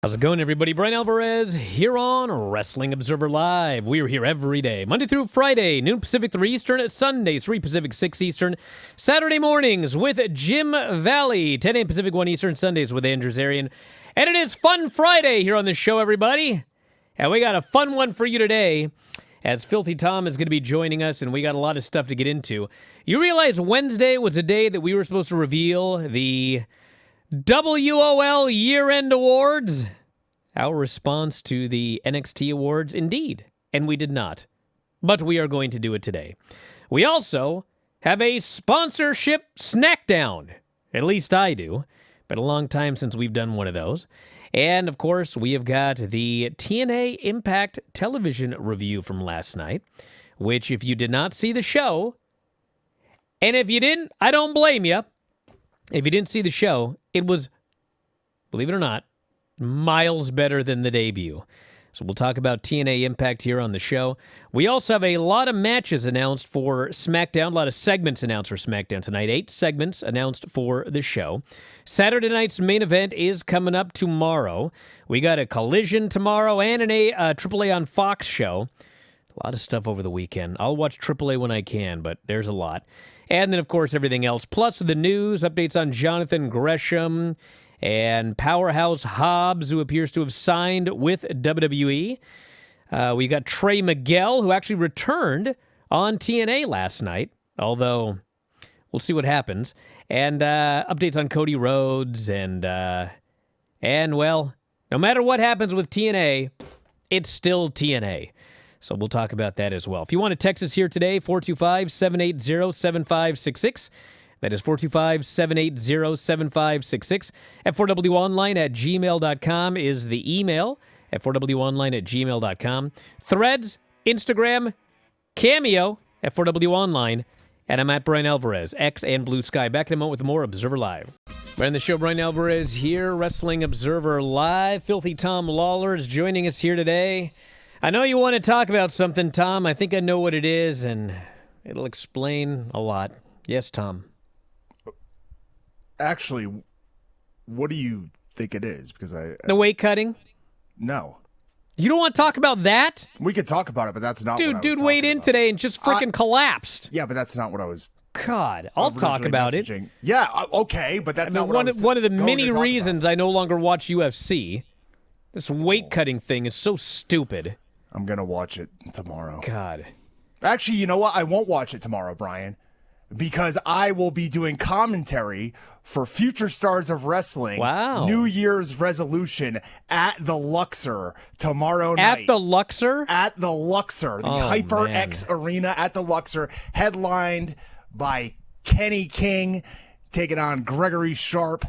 How's it going, everybody? Bryan Alvarez here on Wrestling Observer Live. We're here every day, Monday through Friday, noon Pacific, 3 Eastern, Sundays, 3 Pacific, 6 Eastern, Saturday mornings with Jim Valley, 10 a.m. Pacific, 1 Eastern, Sundays with Andrew Zarian. And it is Fun Friday here on the show, everybody. And we got a fun one for you today, as Filthy Tom is going to be joining us, and we got a lot of stuff to get into. You realize Wednesday was a day that we were supposed to reveal the WOL Year-End Awards? Our response to the NXT Awards? Indeed. And we did not. But we are going to do it today. We also have a sponsorship Snackdown. At least I do. Been a long time since we've done one of those. And, of course, we have got the TNA Impact television review from last night, which, if you did not see the show, and if you didn't, I don't blame you. If you didn't see the show, it was, believe it or not, miles better than the debut. So we'll talk about TNA Impact here on the show. We also have a lot of matches announced for SmackDown, a lot of segments announced for SmackDown tonight. 8 segments announced for the show. Saturday night's main event is coming up tomorrow. We got a Collision tomorrow and an AAA on Fox show. A lot of stuff over the weekend. I'll watch AAA when I can, but there's a lot. And then, of course, everything else. Plus the news, updates on Jonathan Gresham and Powerhouse Hobbs, who appears to have signed with WWE. We got Trey Miguel, who actually returned on TNA last night, although we'll see what happens. And updates on Cody Rhodes. And, well, no matter what happens with TNA, it's still TNA. So we'll talk about that as well. If you want to text us here today, 425-780-7566. That is 425-780-7566. F4WOnline@gmail.com is the email. F4WOnline@gmail.com. Threads, Instagram, Cameo, F4WOnline. And I'm at Bryan Alvarez, X and Blue Sky. Back in a moment with more Observer Live. Right on the show, Bryan Alvarez here, Wrestling Observer Live. Filthy Tom Lawlor is joining us here today. I know you want to talk about something, Tom. I think I know what it is, and it'll explain a lot. Yes, Tom. Actually, what do you think it is? Because the weight cutting? No. You don't want to talk about that? We could talk about it, but that's not what I was Dude weighed in about today and just freaking collapsed. Yeah, but that's not what I was God, I'll talk about messaging. it. Yeah, okay, but that's not what I was one of the going many to talk reasons about. I no longer watch UFC. This weight cutting thing is so stupid. I'm going to watch it tomorrow. God. Actually, you know what? I won't watch it tomorrow, Brian, because I will be doing commentary for Future Stars of Wrestling. Wow. New Year's resolution at the Luxor tomorrow night. At the Luxor? At the Luxor, the HyperX Arena at the Luxor, headlined by Kenny King, taking on Gregory Sharp.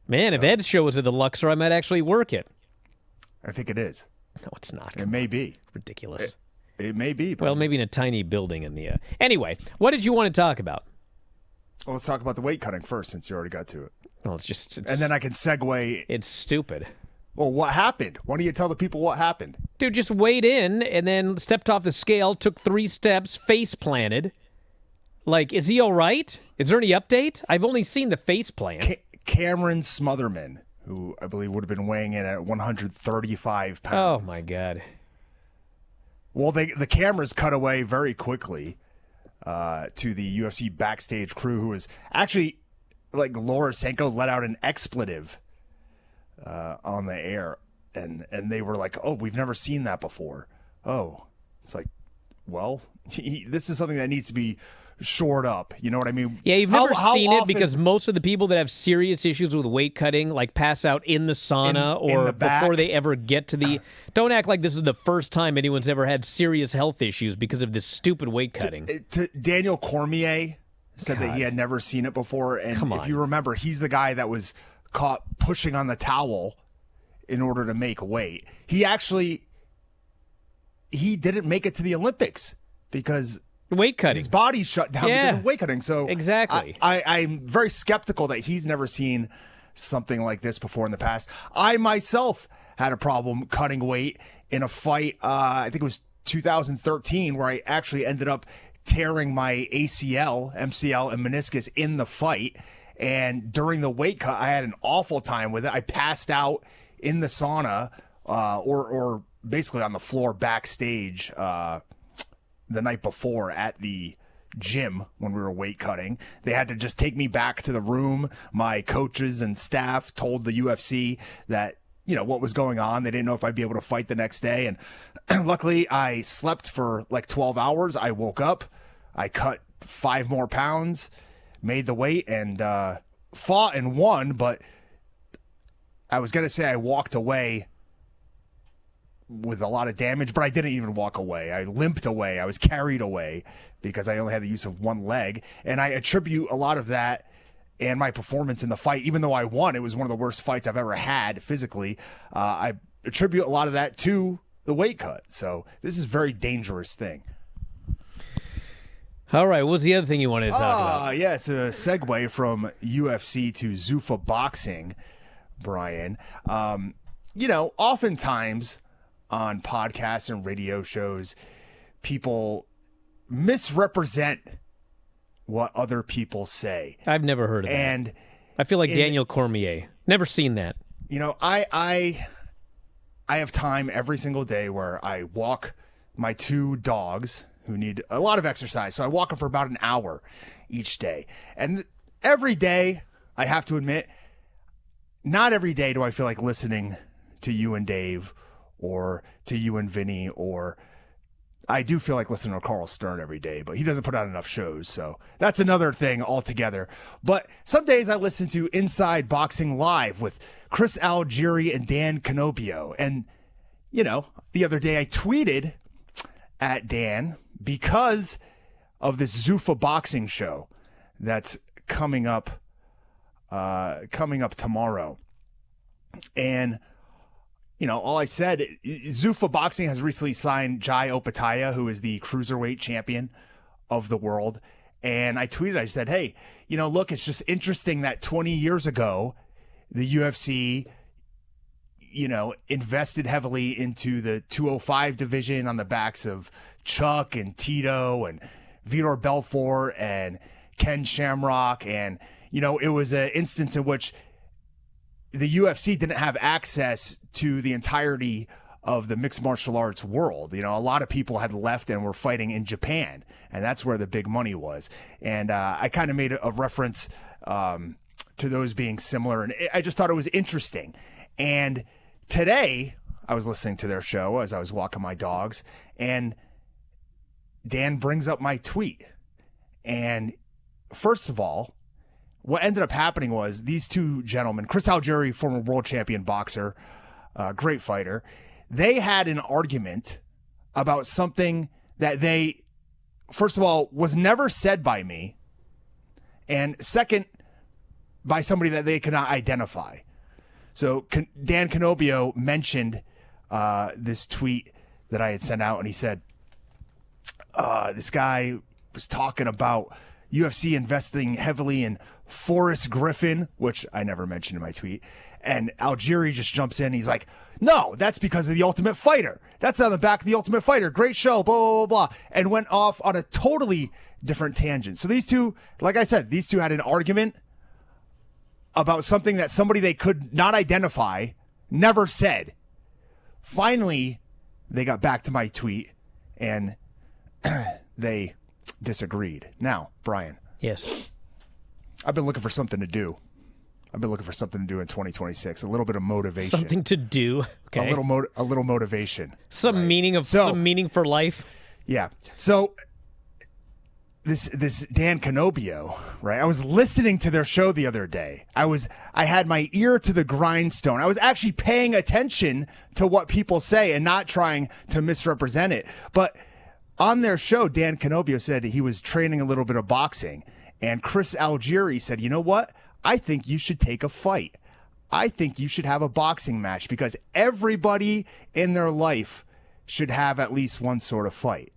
Man, if Ed's show was at the Luxor, I might actually work it. I think it is. No, it's not. It may be. Ridiculous. It may be. Well, maybe in a tiny building in the... Anyway, what did you want to talk about? Well, let's talk about the weight cutting first, since you already got to it. Well, it's and then I can segue. It's stupid. Well, what happened? Why don't you tell the people what happened? Dude just weighed in and then stepped off the scale, took 3 steps, face planted. Like, is he all right? Is there any update? I've only seen the face plant. Cameron Smotherman, who I believe would have been weighing in at 135 pounds. Oh, my God. Well, the cameras cut away very quickly to the UFC backstage crew, who was actually, like, Laura Sanko let out an expletive on the air, and they were like, oh, we've never seen that before. Oh, it's like, well, this is something that needs to be shored up. You know what I mean? Yeah, you've never seen often, it because most of the people that have serious issues with weight cutting, like, pass out in the sauna or the back. before they ever get to the... Don't act like this is the first time anyone's ever had serious health issues because of this stupid weight cutting. Daniel Cormier said that he had never seen it before, and if you remember, he's the guy that was caught pushing on the towel in order to make weight. He didn't make it to the Olympics because weight cutting. His body shut down because of weight cutting. So exactly. I'm very skeptical that he's never seen something like this before in the past. I myself had a problem cutting weight in a fight. I think it was 2013, where I actually ended up tearing my ACL, MCL, and meniscus in the fight. And during the weight cut, I had an awful time with it. I passed out in the sauna or basically on the floor backstage the night before at the gym when we were weight cutting. They had to just take me back to the room. My coaches and staff told the UFC that, what was going on. They didn't know if I'd be able to fight the next day. And luckily I slept for like 12 hours. I woke up, I cut 5 more pounds, made the weight, and fought and won. But I was going to say I walked away with a lot of damage, but I didn't even walk away. I limped away. I was carried away because I only had the use of one leg. And I attribute a lot of that and my performance in the fight, even though I won, it was one of the worst fights I've ever had physically. I attribute a lot of that to the weight cut. So this is a very dangerous thing. All right, what's the other thing you wanted to talk about? Yeah, it's a segue from UFC to Zufa boxing, Brian. Oftentimes on podcasts and radio shows, people misrepresent what other people say. I've never heard of that. And I feel like Daniel Cormier. Never seen that. I have time every single day where I walk my 2 dogs who need a lot of exercise. So I walk them for about an hour each day. And every day, I have to admit, not every day do I feel like listening to you and Dave or to you and Vinny, or I do feel like listening to Carl Stern every day, but he doesn't put out enough shows. So that's another thing altogether. But some days I listen to Inside Boxing Live with Chris Algieri and Dan Canobio. And, the other day I tweeted at Dan because of this Zufa boxing show that's coming up tomorrow. And all I said, Zufa Boxing has recently signed Jai Opataya, who is the cruiserweight champion of the world. And I tweeted, I said, hey, look, it's just interesting that 20 years ago, the UFC, invested heavily into the 205 division on the backs of Chuck and Tito and Vitor Belfort and Ken Shamrock. And, it was an instance in which the UFC didn't have access to the entirety of the mixed martial arts world. A lot of people had left and were fighting in Japan, and that's where the big money was. And I kind of made a reference to those being similar, and I just thought it was interesting. And today, I was listening to their show as I was walking my dogs, and Dan brings up my tweet. And first of all, what ended up happening was these 2 gentlemen, Chris Algieri, former world champion boxer, great fighter, they had an argument about something that first of all, was never said by me, and second, by somebody that they could not identify. So Dan Canobio mentioned this tweet that I had sent out, and he said, this guy was talking about UFC investing heavily in Forrest Griffin, which I never mentioned in my tweet. And Algieri just jumps in. He's like, no, that's because of The Ultimate Fighter. That's on the back of The Ultimate Fighter. Great show, blah, blah, blah, blah. And went off on a totally different tangent. So these 2, like I said, these 2 had an argument about something that somebody they could not identify never said. Finally, they got back to my tweet and they disagreed. Now, Brian. Yes. I've been looking for something to do. I've been looking for something to do in 2026. A little bit of motivation. Something to do. Okay. A little motivation. Some right? some meaning for life. Yeah. So this Dan Canobio, right? I was listening to their show the other day. I had my ear to the grindstone. I was actually paying attention to what people say and not trying to misrepresent it. But on their show, Dan Canobio said he was training a little bit of boxing. And Chris Algieri said, you know what? I think you should take a fight. I think you should have a boxing match because everybody in their life should have at least one sort of fight.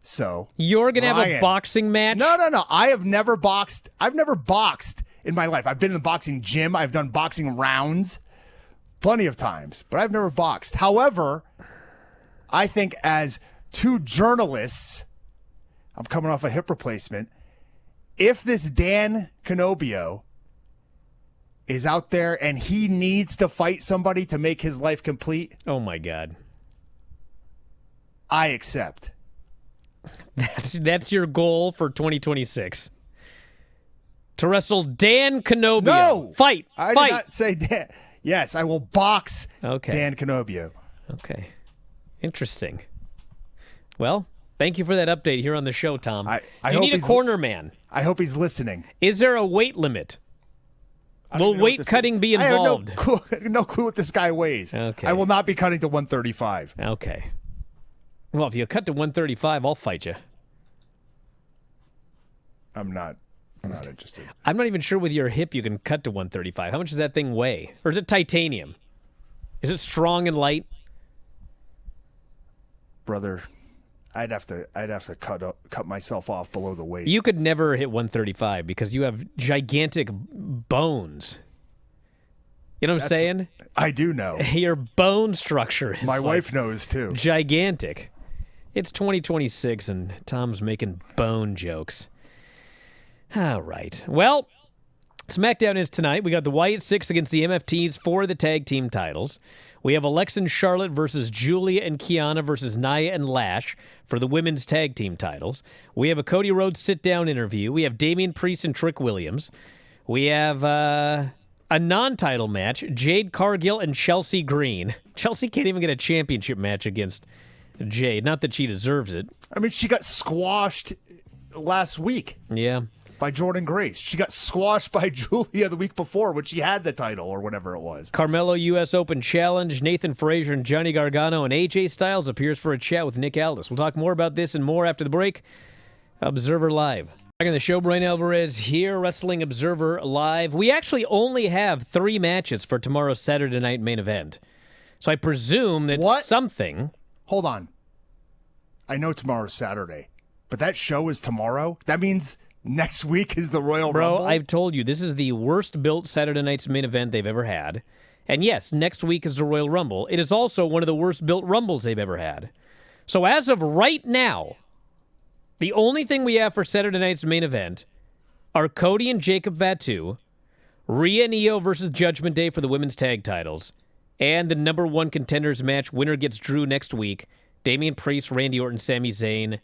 So you're going to have a boxing match? No. I have never boxed. I've never boxed in my life. I've been in the boxing gym. I've done boxing rounds plenty of times, but I've never boxed. However, I think as 2 journalists, I'm coming off a hip replacement. If this Dan Canobio is out there and he needs to fight somebody to make his life complete, Oh, my God. I accept. That's your goal for 2026. To wrestle Dan Canobio. No! Fight! I Fight! did not say Dan. Yes, I will box Dan Canobio. Okay. Interesting. Well, thank you for that update here on the show, Tom. I Do you hope need a he's- corner man? I hope he's listening. Is there a weight limit? Will weight cutting be involved? I have no clue what this guy weighs. Okay. I will not be cutting to 135. Okay. Well, if you cut to 135, I'll fight you. I'm not interested. I'm not even sure with your hip you can cut to 135. How much does that thing weigh? Or is it titanium? Is it strong and light? Brother, I'd have to cut myself off below the waist. You could never hit 135 because you have gigantic bones. You know what I'm saying? I do know. Your bone structure is My like wife knows too. gigantic. It's 2026 and Tom's making bone jokes. All right. Well, SmackDown is tonight. We got the Wyatt Six against the MFTs for the tag team titles. We have Alexa and Charlotte versus Julia and Kiana versus Nia and Lash for the women's tag team titles. We have a Cody Rhodes sit-down interview. We have Damian Priest and Trick Williams. We have a non-title match, Jade Cargill and Chelsea Green. Chelsea can't even get a championship match against Jade. Not that she deserves it. I mean, she got squashed last week Yeah. by Jordan Grace. She got squashed by Julia the week before when she had the title or whatever it was. Carmelo U.S. Open Challenge, Nathan Frazier and Johnny Gargano and AJ Styles appears for a chat with Nick Aldis. We'll talk more about this and more after the break. Observer Live. Back on the show, Bryan Alvarez here, Wrestling Observer Live. We actually only have 3 matches for tomorrow's Saturday night main event. So I presume that something... Hold on. I know tomorrow's Saturday, but that show is tomorrow? That means next week is the Royal Rumble? Bro, I've told you, this is the worst-built Saturday night's main event they've ever had. And yes, next week is the Royal Rumble. It is also one of the worst-built Rumbles they've ever had. So as of right now, the only thing we have for Saturday night's main event are Cody and Jacob Fatu, Rhea and Io versus Judgment Day for the women's tag titles, and the number 1 contenders match, winner gets Drew next week, Damian Priest, Randy Orton, Sami Zayn,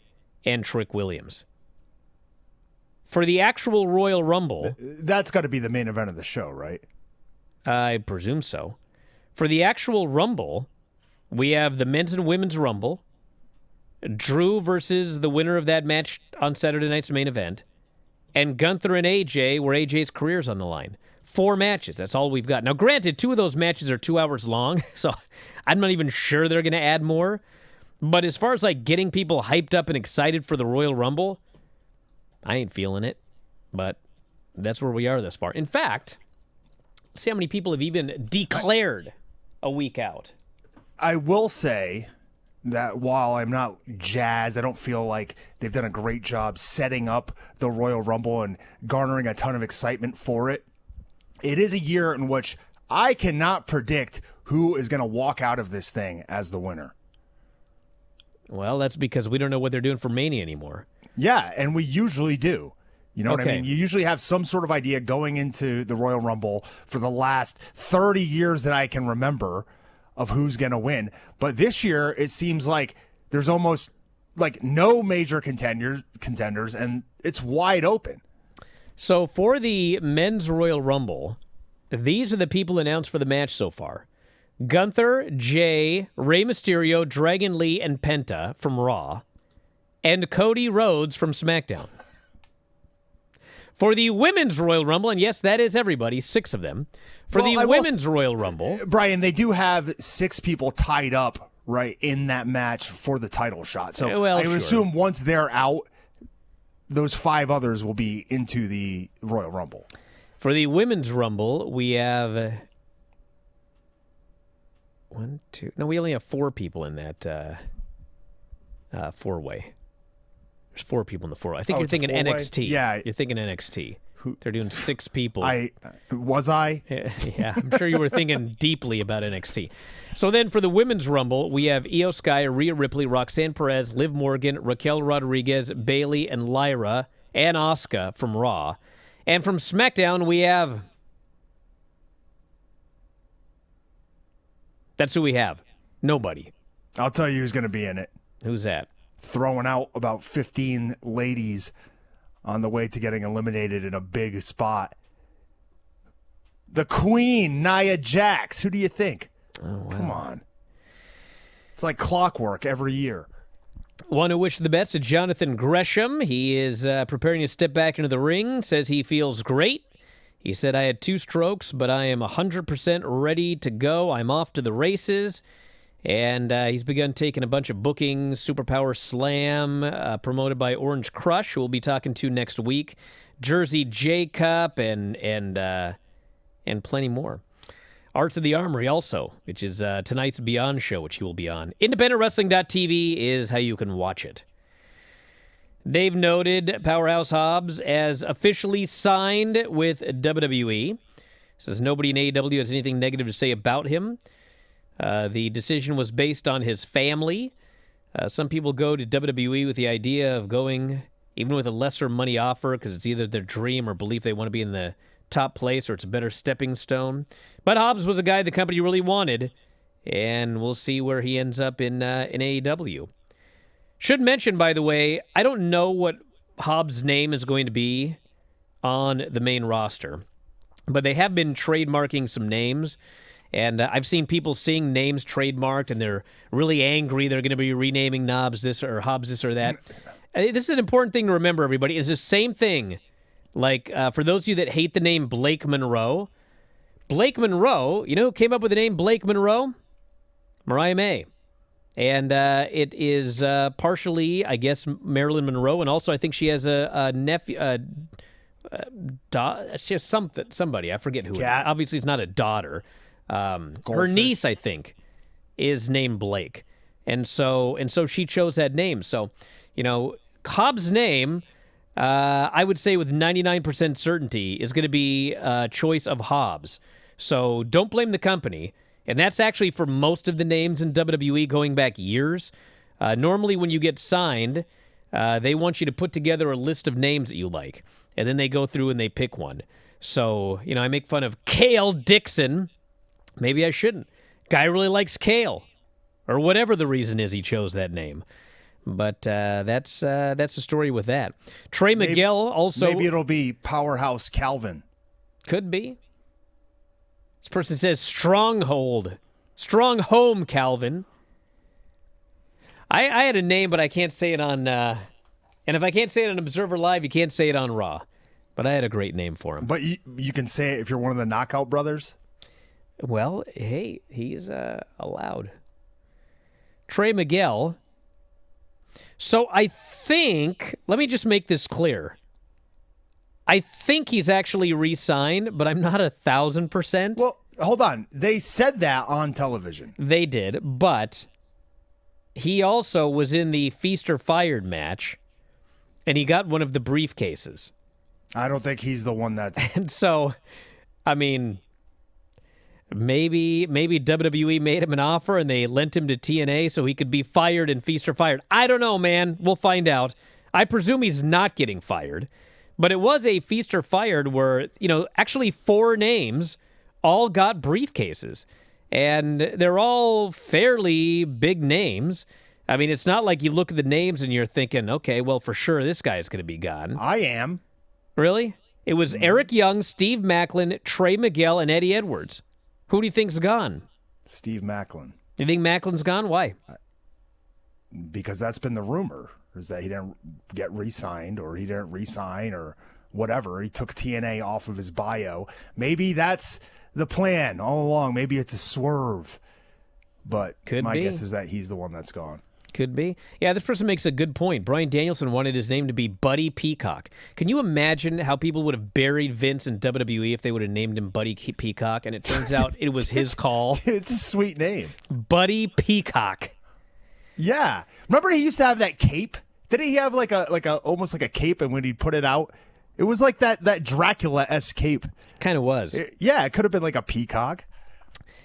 and Trick Williams. For the actual Royal Rumble... That's got to be the main event of the show, right? I presume so. For the actual Rumble, we have the men's and women's Rumble, Drew versus the winner of that match on Saturday night's main event, and Gunther and AJ, where AJ's career's on the line. 4 matches, that's all we've got. Now, granted, 2 of those matches are 2 hours long, so I'm not even sure they're going to add more. But as far as, like, getting people hyped up and excited for the Royal Rumble, I ain't feeling it. But that's where we are thus far. In fact, see how many people have even declared a week out. I will say that while I'm not jazzed, I don't feel like they've done a great job setting up the Royal Rumble and garnering a ton of excitement for it. It is a year in which I cannot predict who is going to walk out of this thing as the winner. Well, that's because we don't know what they're doing for Mania anymore. Yeah, and we usually do. You know what I Okay. mean? You usually have some sort of idea going into the Royal Rumble for the last 30 years that I can remember of who's going to win. But this year, it seems like there's almost like no major contenders, and it's wide open. So for the men's Royal Rumble, these are the people announced for the match so far. Gunther, Jay, Rey Mysterio, Dragon Lee, and Penta from Raw, and Cody Rhodes from SmackDown. For the women's Royal Rumble, and yes, that is everybody, 6 of them. For the women's Royal Rumble... Brian, they do have 6 people tied up, right, in that match for the title shot. So Well, I would sure. assume once they're out, those 5 others will be into the Royal Rumble. For the women's Rumble, we have... 1, 2... No, we only have 4 people in that 4-way. There's 4 people in the 4-way. I think you're it's a thinking 4-way? NXT. Yeah. You're thinking NXT. They're doing 6 people. Was I? Yeah, I'm sure you were thinking deeply about NXT. So then for the women's Rumble, we have Io Sky, Rhea Ripley, Roxanne Perez, Liv Morgan, Raquel Rodriguez, Bayley, and Lyra, and Asuka from Raw. And from SmackDown, we have That's who we have. Nobody. I'll tell you who's going to be in it. Who's that? Throwing out about 15 ladies on the way to getting eliminated in a big spot. The Queen, Nia Jax. Who do you think? Oh, wow. Come on. It's like clockwork every year. Want to wish the best to Jonathan Gresham. He is preparing to step back into the ring. Says he feels great. He said, I had 2 strokes, but I am 100% ready to go. I'm off to the races. And he's begun taking a bunch of bookings, Superpower Slam, promoted by Orange Crush, who we'll be talking to next week, Jersey J Cup, and plenty more. Arts of the Armory also, which is tonight's Beyond show, which he will be on. IndependentWrestling.tv is how you can watch it. They've noted Powerhouse Hobbs as officially signed with WWE. Says nobody in AEW has anything negative to say about him. The decision was based on his family. Some people go to WWE with the idea of going even with a lesser money offer because it's either their dream or belief they want to be in the top place or it's a better stepping stone. But Hobbs was a guy the company really wanted, and we'll see where he ends up in AEW. Should mention, by the way, I don't know what Hobbs' name is going to be on the main roster, but they have been trademarking some names. And I've seen people seeing names trademarked, and they're really angry. They're going to be renaming Hobbs this or Hobbs this or that. This is an important thing to remember, everybody. It's the same thing. Like, for those of you that hate the name Blake Monroe, you know who came up with the name Blake Monroe? Mariah May. And it is partially, I guess, Marilyn Monroe, and also I think she has a nephew. She has somebody. I forget who. Obviously, it's not a daughter. Her niece, I think, is named Blake, and so she chose that name. So, you know, Hobbs' name, I would say with 99% certainty, is going to be a choice of Hobbs. So don't blame the company, and that's actually for most of the names in WWE going back years. Normally, when you get signed, they want you to put together a list of names that you like, and then they go through and they pick one. So, you know, I make fun of Kale Dixon. Maybe I shouldn't. Guy really likes kale, or whatever the reason is he chose that name. But that's the story with that. Trey Miguel also. Maybe it'll be Powerhouse Calvin. Could be. This person says Stronghold, Strong Home Calvin. I had a name, but I can't say it on. And if I can't say it on Observer Live, you can't say it on Raw. But I had a great name for him. But you can say it if you're one of the Knockout Brothers. Well, hey, he's allowed. Trey Miguel. So I think, let me just make this clear. I think he's actually re-signed, but I'm not 1,000%. Well, hold on. They said that on television. They did, but he also was in the Feast or Fired match, and he got one of the briefcases. I don't think he's the one that's... And so, I mean... Maybe WWE made him an offer and they lent him to TNA so he could be fired in Feast or Fired. I don't know, man. We'll find out. I presume he's not getting fired. But it was a Feast or Fired where, you know, actually 4 names all got briefcases. And they're all fairly big names. I mean, it's not like you look at the names and you're thinking, okay, well, for sure this guy's going to be gone. I am. Really? It was Eric Young, Steve Macklin, Trey Miguel, and Eddie Edwards. Who do you think's gone? Steve Macklin. You think Macklin's gone? Why? Because that's been the rumor, is that he didn't get re-signed or he didn't re-sign or whatever. He took TNA off of his bio. Maybe that's the plan all along. Maybe it's a swerve. But my guess is that he's the one that's gone. Could be. Yeah, this person makes a good point. Brian Danielson wanted his name to be Buddy Peacock. Can you imagine how people would have buried Vince in WWE if they would have named him Buddy Peacock? And it turns out it was his call. It's a sweet name. Buddy Peacock. Yeah. Remember he used to have that cape? Didn't he have like a almost like a cape, and when he put it out, it was like that Dracula-esque cape. Kind of was. It could have been like a peacock.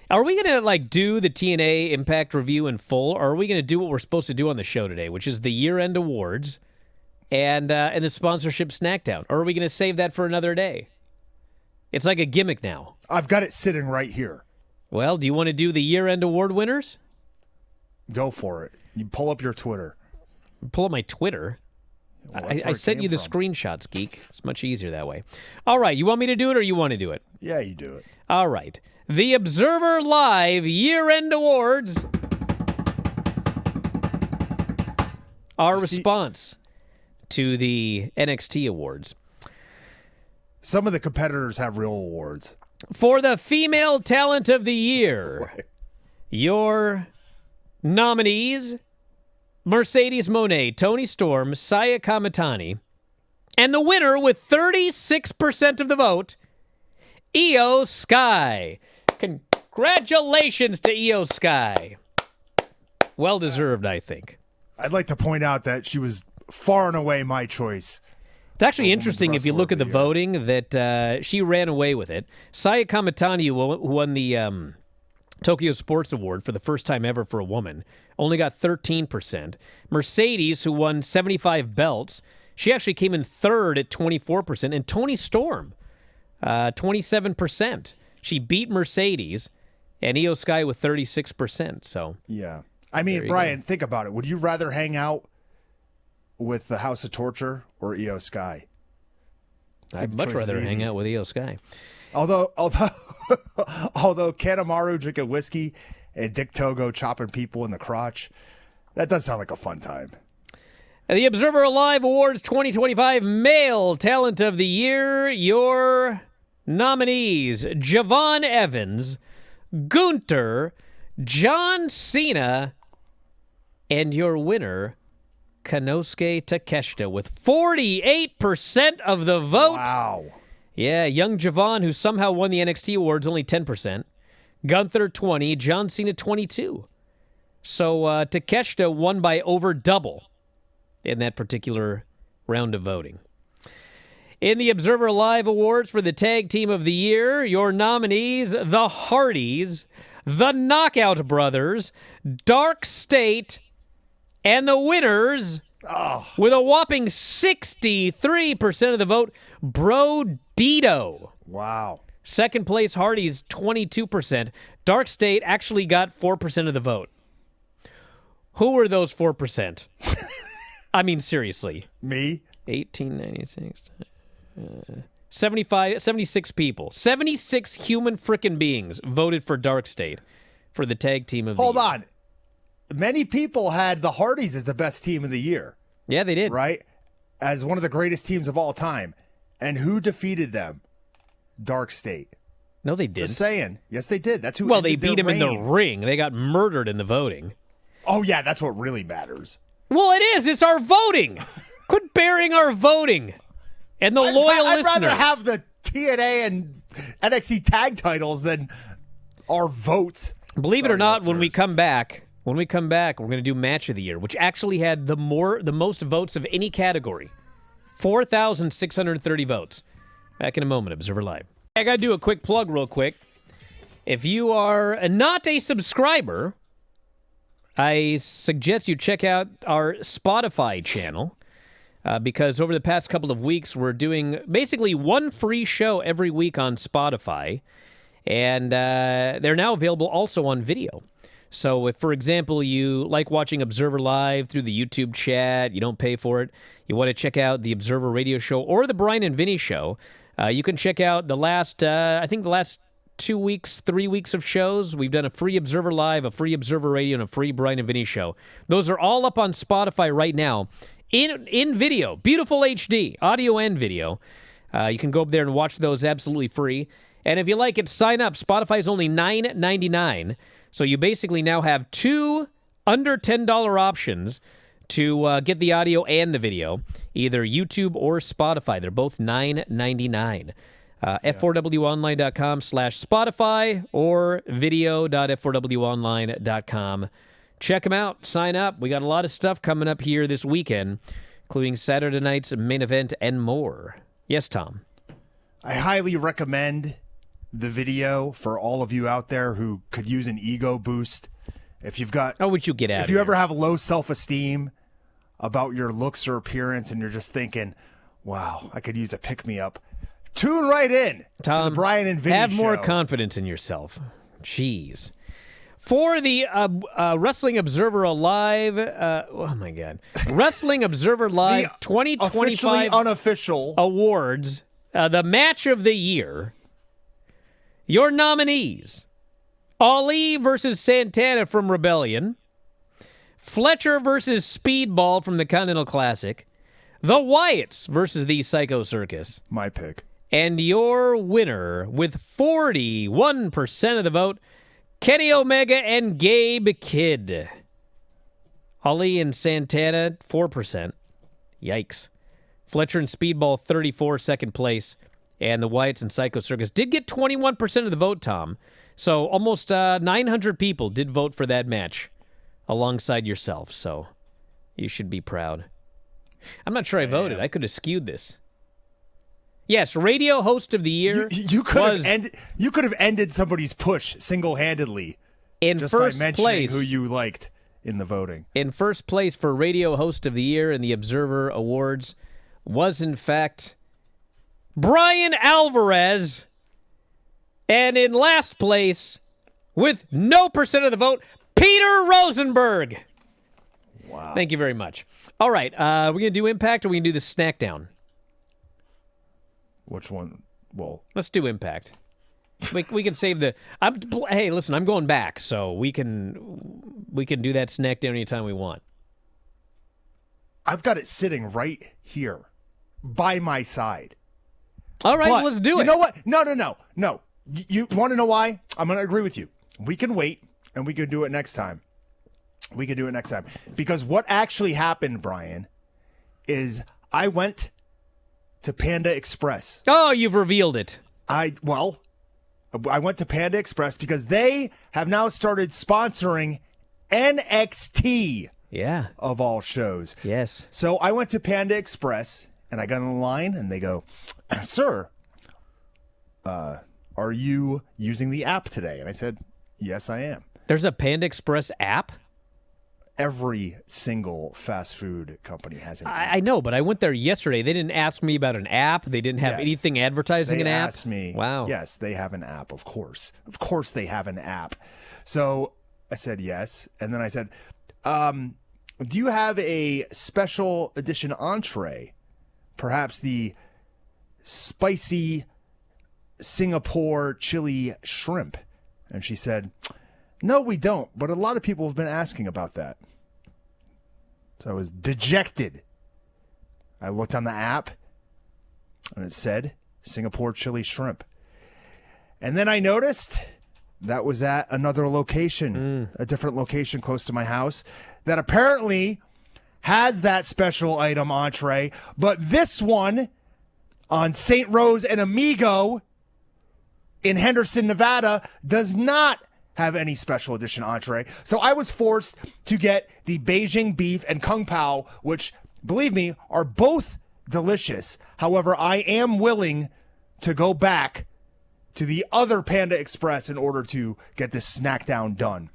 Are we going to do the TNA Impact review in full, or are we going to do what we're supposed to do on the show today, which is the year-end awards and the sponsorship Snackdown? Or are we going to save that for another day? It's like a gimmick now. I've got it sitting right here. Well, do you want to do the year-end award winners? Go for it. You pull up your Twitter. Pull up my Twitter. Well, I sent you the screenshots, geek. It's much easier that way. All right, you want me to do it or you want to do it? Yeah, you do it. All right. The Observer Live year-end awards. Our response to the NXT awards. Some of the competitors have real awards. For the Female Talent of the Year, your nominees, Mercedes Moné, Toni Storm, Saya Kamitani, and the winner with 36% of the vote, Io Sky. Congratulations to Io Sky. Well deserved, I think. I'd like to point out that she was far and away my choice. It's actually interesting if you look at the voting that she ran away with it. Saya Kamitani, who won the Tokyo Sports Award for the first time ever for a woman, only got 13%. Mercedes, who won 75 belts, she actually came in third at 24%. And Toni Storm, 27%. She beat Mercedes and Io Sky with 36%. So yeah. I mean, Brian, think about it. Would you rather hang out with the House of Torture or Io Sky? I'd much rather hang out with Io Sky. Although Kanemaru drinking whiskey and Dick Togo chopping people in the crotch, that does sound like a fun time. The Observer Live Awards 2025 Male Talent of the Year, your nominees, Javon Evans, Gunther, John Cena, and your winner, Konosuke Takeshita, with 48% of the vote. Wow. Yeah, young Javon, who somehow won the NXT awards, only 10%. Gunther, 20. John Cena, 22. So Takeshita won by over double in that particular round of voting. In the Observer Live Awards for the Tag Team of the Year, your nominees, the Hardys, the Knockout Brothers, Dark State, and the winners, with a whopping 63% of the vote, Bro Dito. Wow. Second place, Hardys, 22%. Dark State actually got 4% of the vote. Who were those 4%? I mean, seriously. Me? 1896. 76 people. 76 human frickin' beings voted for Dark State for the tag team of the year. Hold on. Many people had the Hardys as the best team of the year. Yeah, they did. Right? As one of the greatest teams of all time. And who defeated them? Dark State. No, they didn't. Just saying. Yes, they did. That's who. Well, they beat him in the ring. They got murdered in the voting. Oh, yeah, that's what really matters. Well, it is. It's our voting. Quit bearing our voting. And the loyal listeners. I'd rather have the TNA and NXT tag titles than our votes. Believe it or not, when we come back, we're going to do Match of the Year, which actually had the most votes of any category. 4,630 votes. Back in a moment, Observer Live. I got to do a quick plug real quick. If you are not a subscriber, I suggest you check out our Spotify channel because over the past couple of weeks, we're doing basically one free show every week on Spotify, and they're now available also on video. So if, for example, you like watching Observer Live through the YouTube chat, you don't pay for it, you want to check out the Observer Radio Show or the Bryan and Vinny Show, you can check out the last 2 weeks, 3 weeks of shows. We've done a free Observer Live, a free Observer Radio, and a free Bryan and Vinny Show. Those are all up on Spotify right now in video, beautiful HD, audio and video. You can go up there and watch those absolutely free. And if you like it, sign up. Spotify's only $9.99. So you basically now have two under $10 options to get the audio and the video, either YouTube or Spotify. They're both $9.99. F4WOnline.com/Spotify or video.f4wonline.com. Check them out. Sign up. We got a lot of stuff coming up here this weekend, including Saturday night's main event and more. Yes, Tom? I highly recommend the video for all of you out there who could use an ego boost. If you've got, would you get out? If you ever have low self-esteem about your looks or appearance, and you're just thinking, "Wow, I could use a pick-me-up," tune right in Tom, to the Bryan and Vinny have Show. more confidence in yourself. Jeez. For the Wrestling Observer Alive, oh my God, Wrestling Observer Live The 2025 unofficial awards, the match of the year, your nominees, Ali versus Santana from Rebellion, Fletcher versus Speedball from the Continental Classic, the Wyatts versus the Psycho Circus, my pick. and your winner with 41% of the vote, Kenny Omega and Gabe Kidd. Ali and Santana, 4%. Yikes. Fletcher and Speedball, 34, second place. And the Wyatts and Psycho Circus did get 21% of the vote, Tom. So almost 900 people did vote for that match alongside yourself. So you should be proud. I'm not sure I voted. I could have skewed this. Yes, radio host of the year. You could have ended somebody's push single-handedly in just first by mentioning place, who you liked in the voting. In first place for radio host of the year in the Observer Awards was, in fact, Bryan Alvarez. And in last place, with no percent of the vote, Peter Rosenberg. Wow. Thank you very much. All right, we're going to do Impact or we can do the Snackdown? Which one? Well, let's do Impact. We can save the. Hey, listen, I'm going back, so we can do that Snackdown anytime we want. I've got it sitting right here by my side. All right, well, let's do it. You know what? No. You want to know why? I'm going to agree with you. We can wait, and we can do it next time. Because what actually happened, Brian, is I went to Panda Express. Oh, you've revealed it. I went to Panda Express because they have now started sponsoring NXT. Yeah. Of all shows. Yes. So I went to Panda Express and I got on the line and they go, "Sir, are you using the app today?" And I said, "Yes, I am." There's a Panda Express app? Every single fast food company has an app. I know, but I went there yesterday. They didn't ask me about an app. They didn't have anything advertising an app. They asked me. Wow. Yes, they have an app, of course. Of course they have an app. So I said yes. And then I said, do you have a special edition entree? Perhaps the spicy Singapore chili shrimp? And she said, "No, we don't, but a lot of people have been asking about that." So I was dejected. I looked on the app, and it said Singapore chili shrimp. And then I noticed that was at another location, a different location close to my house, that apparently has that special item entree, but this one on St. Rose and Amigo in Henderson, Nevada, does not have any special edition entree. So I was forced to get the Beijing beef and Kung Pao, which, believe me, are both delicious. However, I am willing to go back to the other Panda Express in order to get this Snackdown done.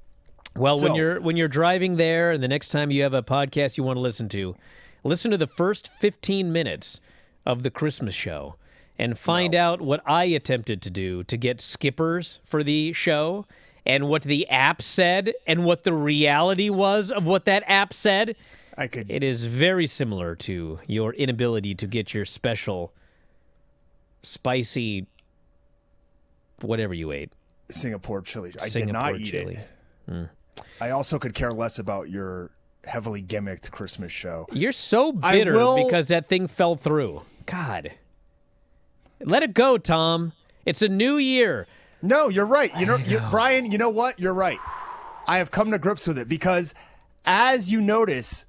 Well, when you're driving there and the next time you have a podcast you want to listen to the first 15 minutes of the Christmas show and find out what I attempted to do to get skippers for the show and what the app said and what the reality was of what that app said. It is very similar to your inability to get your special spicy whatever you ate. Singapore chili. I did not eat it. I also could care less about your heavily gimmicked Christmas show. You're so bitter because that thing fell through. God. Let it go, Tom. It's a new year. No, you're right. Brian, you know what? You're right. I have come to grips with it because, as you notice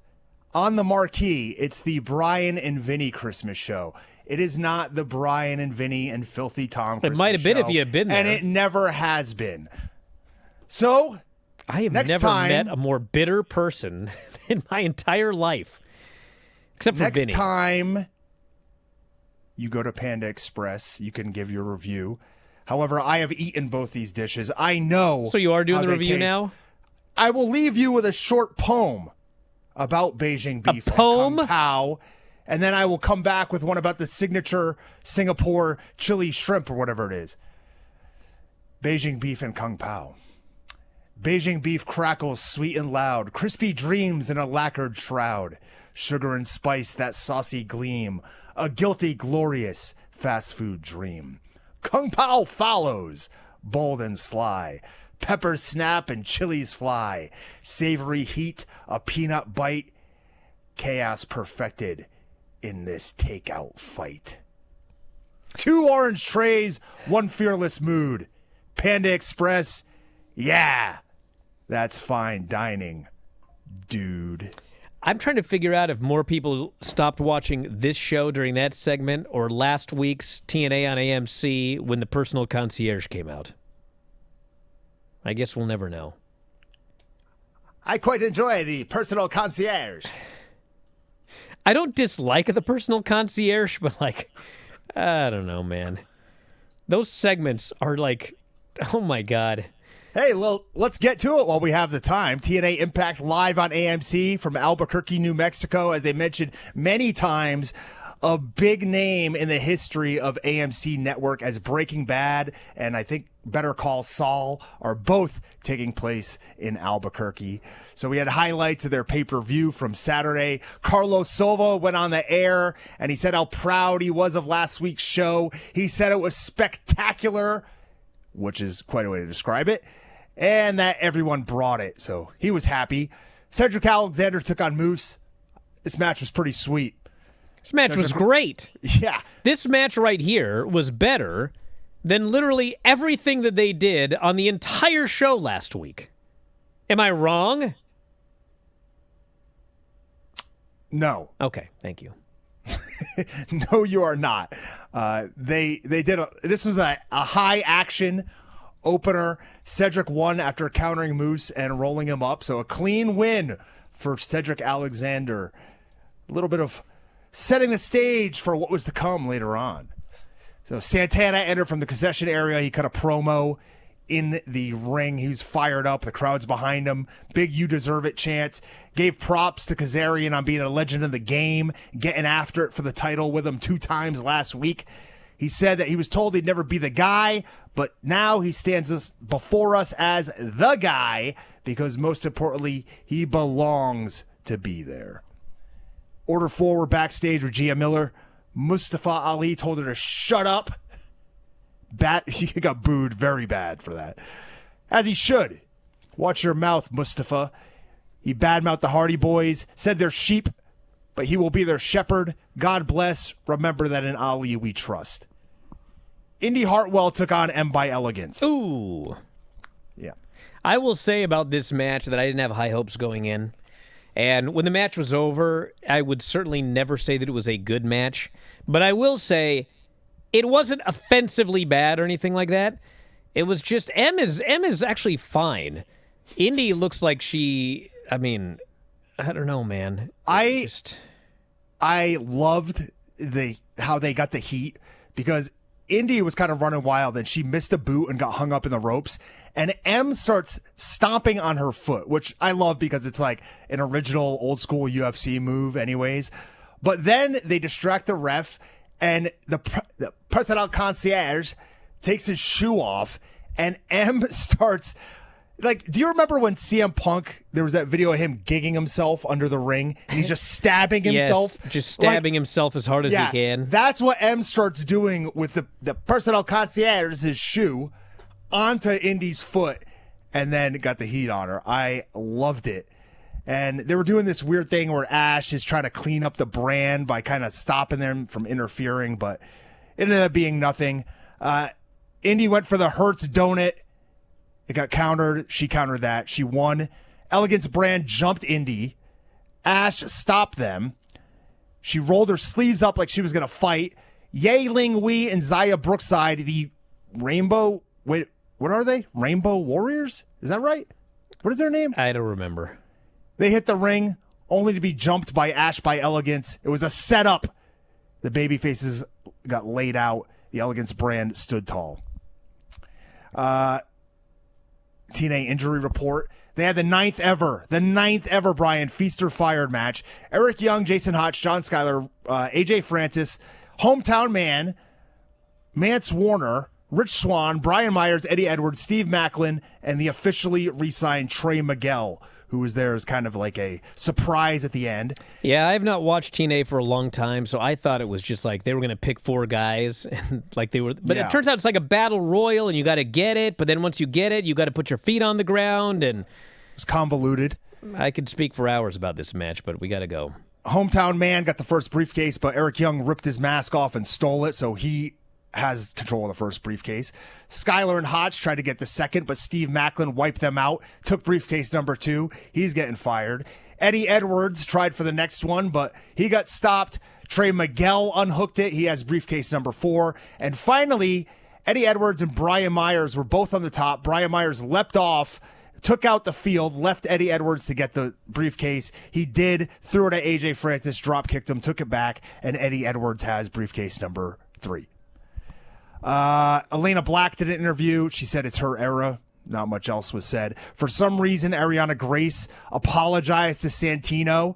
on the marquee, it's the Brian and Vinny Christmas show. It is not the Brian and Vinny and Filthy Tom Christmas show. It might have been if you had been there. And it never has been. So, I have never met a more bitter person in my entire life. Except for Vinny. Next time you go to Panda Express, you can give your review. However, I have eaten both these dishes. I know. So you are doing the review now? I will leave you with a short poem about Beijing beef and Kung Pao, and then I will come back with one about the signature Singapore chili shrimp or whatever it is. Beijing beef and Kung Pao. Beijing beef crackles sweet and loud, crispy dreams in a lacquered shroud, sugar and spice, that saucy gleam, a guilty, glorious fast food dream. Kung Pao follows, bold and sly, peppers snap and chilies fly, savory heat, a peanut bite, chaos perfected in this takeout fight. 2 orange trays, 1 fearless mood. Panda Express, yeah, that's fine dining, dude. I'm trying to figure out if more people stopped watching this show during that segment or last week's TNA on AMC when the Personal Concierge came out. I guess we'll never know. I quite enjoy the Personal Concierge. I don't dislike the Personal Concierge, but I don't know, man. Those segments are oh my God. Hey, well, let's get to it while we have the time. TNA Impact live on AMC from Albuquerque, New Mexico. As they mentioned many times, a big name in the history of AMC Network, as Breaking Bad and I think Better Call Saul are both taking place in Albuquerque. So we had highlights of their pay-per-view from Saturday. Carlos Silva went on the air and he said how proud he was of last week's show. He said it was spectacular, which is quite a way to describe it, and that everyone brought it. So he was happy. Cedric Alexander took on Moose. This match was pretty sweet. This match was great. Yeah. This match right here was better than literally everything that they did on the entire show last week. Am I wrong? No. Okay, thank you. No, you are not. They did this was a high action opener. Cedric won after countering Moose and rolling him up. So a clean win for Cedric Alexander. A little bit of setting the stage for what was to come later on. So Santana entered from the concession area. He cut a promo in the ring. He was fired up. The crowd's behind him. Big "you deserve it" chants. Gave props to Kazarian on being a legend of the game, getting after it for the title with him 2 times last week. He said that he was told he'd never be the guy, but now he stands before us as the guy because most importantly, he belongs to be there. Order 4 were backstage with Gia Miller. Mustafa Ali told her to shut up. He got booed very bad for that. As he should. Watch your mouth, Mustafa. He badmouthed the Hardy Boys, said they're sheep, but he will be their shepherd. God bless. Remember that in Ali we trust. Indy Hartwell took on M by Elegance. Ooh. Yeah. I will say about this match that I didn't have high hopes going in. And when the match was over, I would certainly never say that it was a good match. But I will say it wasn't offensively bad or anything like that. It was just M is actually fine. Indy looks like I don't know, man. I loved how they got the heat because Indy was kind of running wild and she missed a boot and got hung up in the ropes. And M starts stomping on her foot, which I love because it's like an original old school UFC move anyways. But then they distract the ref and the Personal Concierge takes his shoe off and M starts... do you remember when CM Punk, there was that video of him gigging himself under the ring and he's just stabbing himself? Yes, just stabbing himself as hard as he can. That's what M starts doing with the Personal Concierge's shoe onto Indy's foot and then got the heat on her. I loved it. And they were doing this weird thing where Ash is trying to clean up the brand by kind of stopping them from interfering, but it ended up being nothing. Indy went for the Hertz donut. It got countered. She countered that. She won. Elegance Brand jumped Indy. Ash stopped them. She rolled her sleeves up like she was going to fight. Ye Ling Wei and Zaya Brookside, the Rainbow... Wait, what are they? Rainbow Warriors? Is that right? What is their name? I don't remember. They hit the ring only to be jumped by Ash by Elegance. It was a setup. The babyfaces got laid out. The Elegance Brand stood tall. TNA injury report. They had the ninth ever Brian Feaster fired match. Eric Young, Jason Hotch, John Schuyler, AJ Francis, hometown man, Mance Warner, Rich Swann, Brian Myers, Eddie Edwards, Steve Macklin, and the officially re-signed Trey Miguel, who was there as kind of like a surprise at the end. Yeah, I have not watched TNA for a long time, so I thought it was just like they were going to pick 4 guys, and like they were. But It turns out it's like a battle royal, and you got to get it. But then once you get it, you got to put your feet on the ground, and it's convoluted. I could speak for hours about this match, but we got to go. Hometown Man got the first briefcase, but Eric Young ripped his mask off and stole it, so he has control of the first briefcase. Skyler and Hodge tried to get the second, but Steve Macklin wiped them out, took briefcase number 2. He's getting fired. Eddie Edwards tried for the next one, but he got stopped. Trey Miguel unhooked it. He has briefcase number 4. And finally, Eddie Edwards and Brian Myers were both on the top. Brian Myers leapt off, took out the field, left Eddie Edwards to get the briefcase. He did, threw it at AJ Francis, drop kicked him, took it back, and Eddie Edwards has briefcase number 3. Elena Black did an interview. She said it's her era. Not much else was said. For some reason, Ariana Grace apologized to Santino,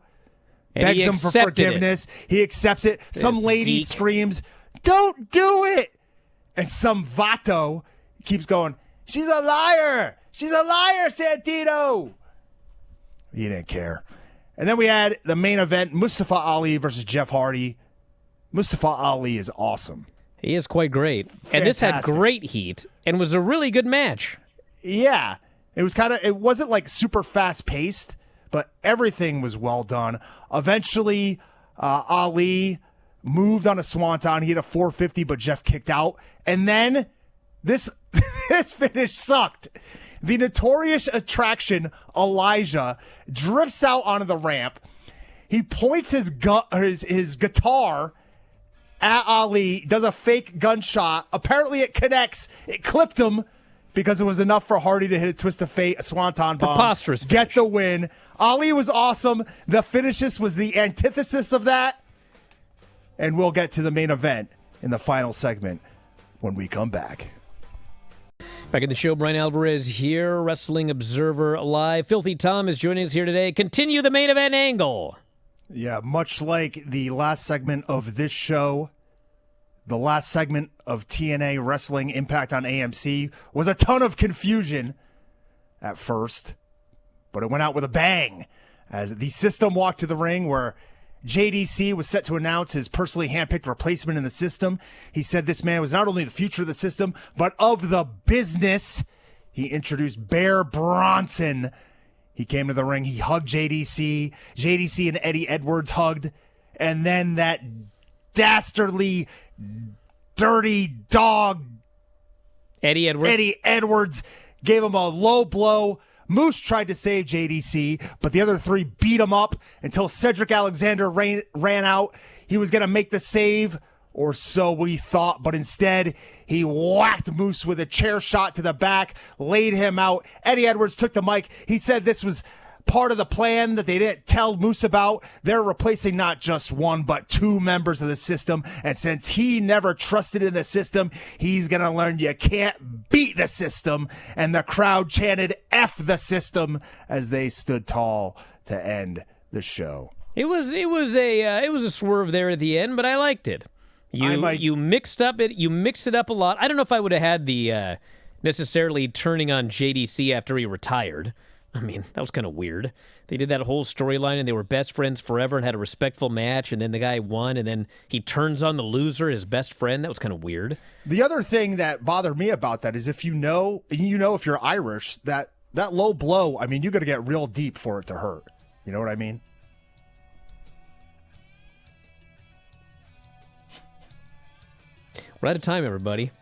begs him for forgiveness. He accepts it. Some lady screams, "Don't do it!" And some vato keeps going, "She's a liar! She's a liar, Santino!" He didn't care. And then we had the main event, Mustafa Ali versus Jeff Hardy. Mustafa Ali is awesome. He is quite great. Fantastic. And this had great heat and was a really good match. Yeah. It wasn't like super fast paced, but everything was well done. Eventually, Ali moved on a swanton. He had a 450, but Jeff kicked out. And then this finish sucked. The notorious attraction, Elijah, drifts out onto the ramp. He points his guitar at Ali, does a fake gunshot. Apparently it connects. It clipped him because it was enough for Hardy to hit a twist of fate, a swanton bomb. Preposterous finish. Get the win. Ali was awesome. The finishes was the antithesis of that. And we'll get to the main event in the final segment when we come back. Back in the show, Bryan Alvarez here, Wrestling Observer Live. Filthy Tom is joining us here today. Continue the main event angle. Yeah, much like the last segment of this show, the last segment of TNA Wrestling Impact on AMC was a ton of confusion at first, but it went out with a bang as the System walked to the ring where JDC was set to announce his personally handpicked replacement in the System. He said this man was not only the future of the System, but of the business. He introduced Bear Bronson. He came to the ring. He hugged JDC. JDC and Eddie Edwards hugged. And then that dastardly, dirty dog, Eddie Edwards, gave him a low blow. Moose tried to save JDC, but the other 3 beat him up until Cedric Alexander ran out. He was going to make the save, or so we thought, but instead he whacked Moose with a chair shot to the back, laid him out. Eddie Edwards took the mic. He said this was part of the plan that they didn't tell Moose about. They're replacing not just 1, but 2 members of the System. And since he never trusted in the System, he's going to learn you can't beat the System. And the crowd chanted F the System as they stood tall to end the show. It was a swerve there at the end, but I liked it. You mixed it up a lot. I don't know if I would have had the necessarily turning on JDC after he retired. I mean, that was kind of weird. They did that whole storyline, and they were best friends forever and had a respectful match, and then the guy won, and then he turns on the loser, his best friend. That was kind of weird. The other thing that bothered me about that is if you know if you're Irish, that low blow, I mean, you got to get real deep for it to hurt. You know what I mean? We're out of time, everybody.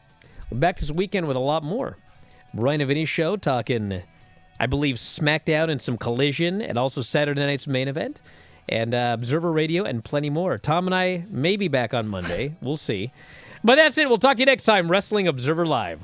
We're back this weekend with a lot more. Bryan and Vinny Show talking, I believe, Smackdown and some Collision, and also Saturday night's main event, and Observer Radio, and plenty more. Tom and I may be back on Monday. We'll see. But that's it. We'll talk to you next time. Wrestling Observer Live.